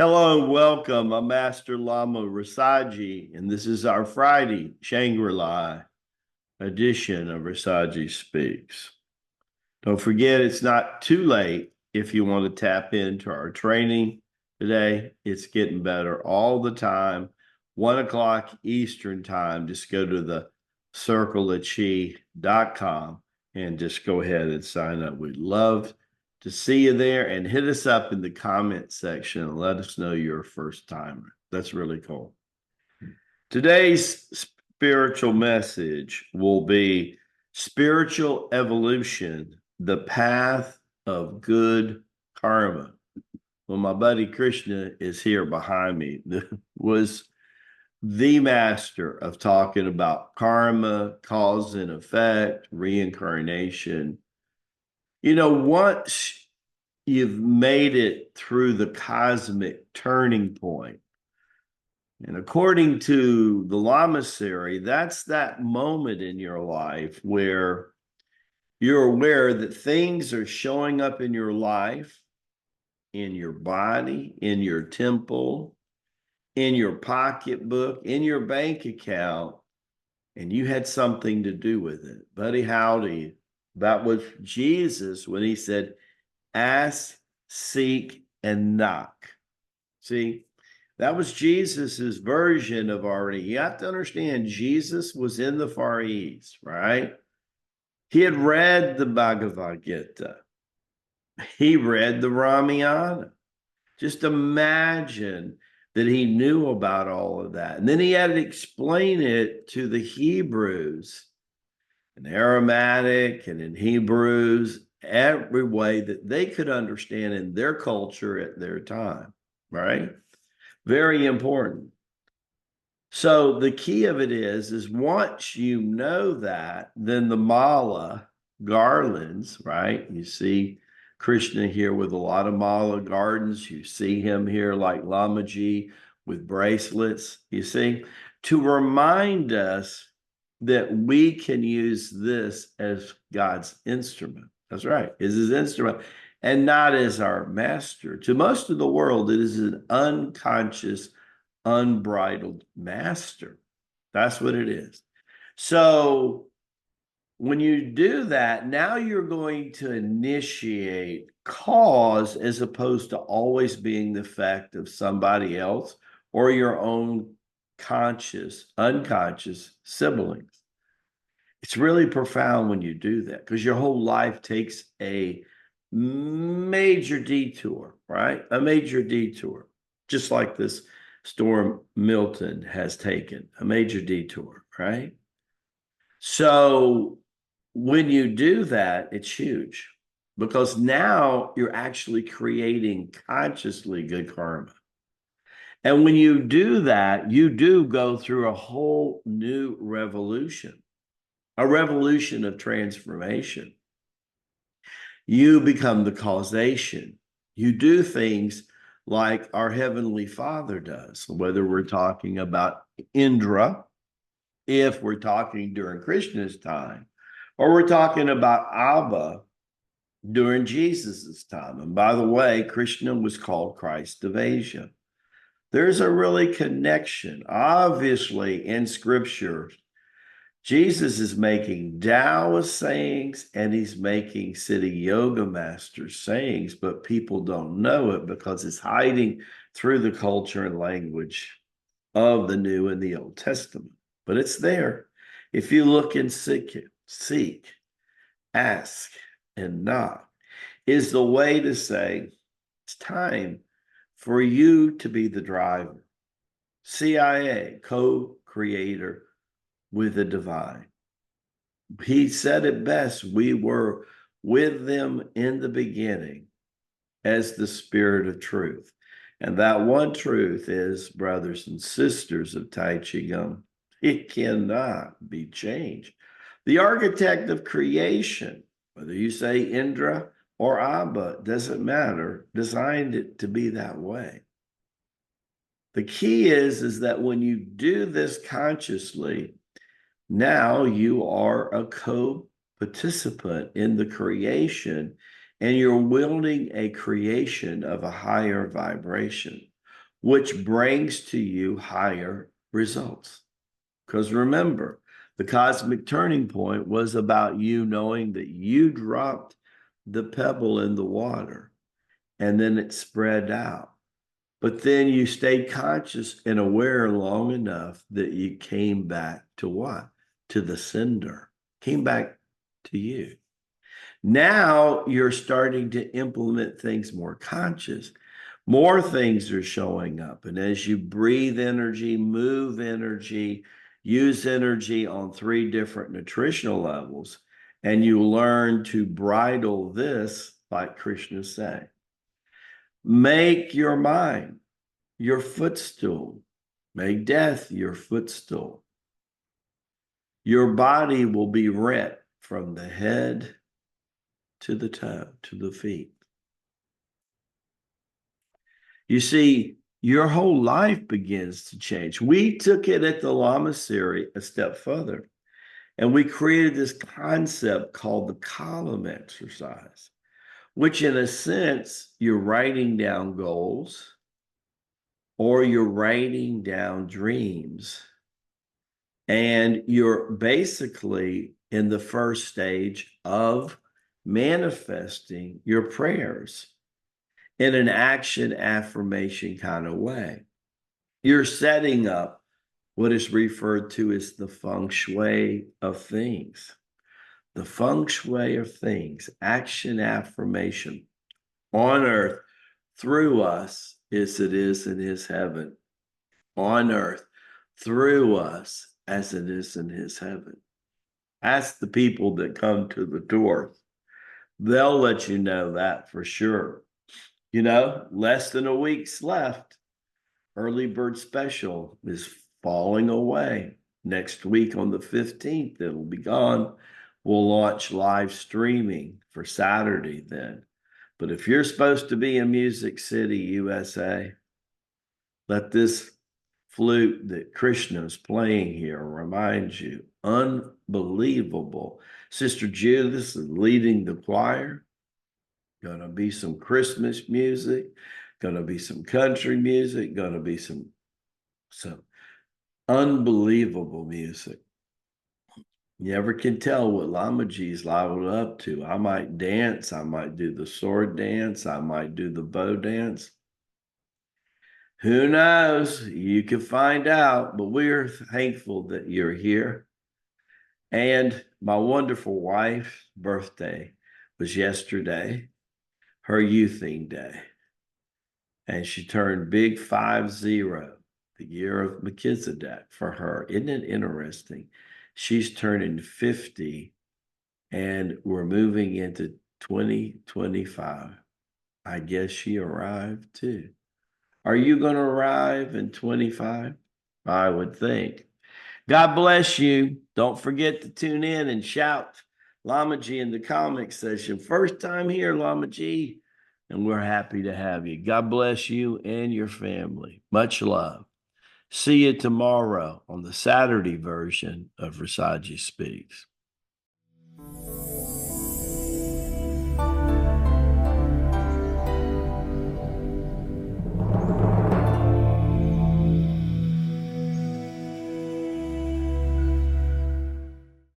Hello and welcome. I'm Master Lama Rasaji, and this is our Friday Shangri-La edition of Rasaji Speaks. Don't forget, it's not too late if you want to tap into our training today. It's getting better all the time. 1 o'clock Eastern time. Just go to the circleofchi.com and just go ahead and sign up. We'd love to see you there, and hit us up in the comment section and let us know you're a first timer. That's really cool. Today's spiritual message will be spiritual evolution, the path of good karma. Well, my buddy Krishna is here behind me. Was the master of talking about karma, cause and effect, reincarnation. Once you've made it through the cosmic turning point, and according to the Lamasery, that's that moment in your life where you're aware that things are showing up in your life, in your body, in your temple, in your pocketbook, in your bank account, and you had something to do with it. Buddy, howdy. That was Jesus when he said, ask, seek, and knock. See, that was Jesus's version of already. You have to understand, Jesus was in the Far East, right? He had read the Bhagavad Gita. He read the Ramayana. Just imagine that he knew about all of that. And then he had to explain it to the Hebrews in Aramaic and in Hebrews, every way that they could understand in their culture at their time, right? Very important. So the key of it is once you know that, then the mala garlands, right? You see Krishna here with a lot of mala gardens. You see him here like Lamaji with bracelets, you see, to remind us that we can use this as God's instrument. That's right. Is his instrument and not as our master. To most of the world, it is an unconscious, unbridled master. That's what it is. So when you do that, now you're going to initiate cause as opposed to always being the effect of somebody else or your own conscious, unconscious siblings. It's really profound when you do that because your whole life takes a major detour, right? A major detour, just like this storm Milton has taken, a major detour, right? So when you do that, it's huge because now you're actually creating consciously good karma. And when you do that, you do go through a whole new revolution, a revolution of transformation. You become the causation. You do things like our Heavenly Father does, whether we're talking about Indra, if we're talking during Krishna's time, or we're talking about Abba during Jesus's time. And by the way, Krishna was called Christ of Asia. There's a really connection. Obviously, in scripture, Jesus is making Taoist sayings and he's making Siddha Yoga Master sayings, but people don't know it because it's hiding through the culture and language of the New and the Old Testament. But it's there. If you look and seek, ask, and knock, is the way to say it's time for you to be the driver. CIA, co-creator with the divine. He said it best. We were with them in the beginning as the spirit of truth. And that one truth is, brothers and sisters of Tai Chi Gum, it cannot be changed. The architect of creation, whether you say Indra or Abba, doesn't matter, designed it to be that way. The key is that when you do this consciously, now you are a co-participant in the creation and you're wielding a creation of a higher vibration. which brings to you higher results. Because remember, the cosmic turning point was about you knowing that you dropped the pebble in the water and then it spread out. But then you stayed conscious and aware long enough that you came back to what? To the sender, came back to you. Now you're starting to implement things more conscious. More things are showing up. And as you breathe energy, move energy, use energy on 3 different nutritional levels, and you learn to bridle this, like Krishna said. Make your mind your footstool. Make death your footstool. Your body will be rent from the head to the toe, to the feet. You see, your whole life begins to change. We took it at the Lama series a step further, and we created this concept called the column exercise, which in a sense, you're writing down goals or you're writing down dreams. And you're basically in the first stage of manifesting your prayers in an action affirmation kind of way. You're setting up what is referred to as the Feng Shui of things. The Feng Shui of things, action affirmation on earth through us as it is in his heaven. On earth through us as it is in his heaven. Ask the people that come to the door. They'll let you know that for sure. You know, less than a week's left. Early bird special is falling away. Next week on the 15th, it'll be gone. We'll launch live streaming for Saturday then. But if you're supposed to be in Music City, USA, let this flute that Krishna is playing here remind you. Unbelievable. Sister Judith is leading the choir. Gonna be some Christmas music, gonna be some country music, gonna be some unbelievable music. You never can tell what Lamaji's liable up to. I might dance, I might do the sword dance, I might do the bow dance. Who knows? You can find out, but we're thankful that you're here. And my wonderful wife's birthday was yesterday, her youthing day. And she turned big 50, the year of Melchizedek for her. Isn't it interesting? She's turning 50 and we're moving into 2025. I guess she arrived too. Are you going to arrive in 25? I would think. God bless you. Don't forget to tune in and shout Lama G in the comment section. First time here, Lama G, and we're happy to have you. God bless you and your family. Much love. See you tomorrow on the Saturday version of Rasaji Speaks.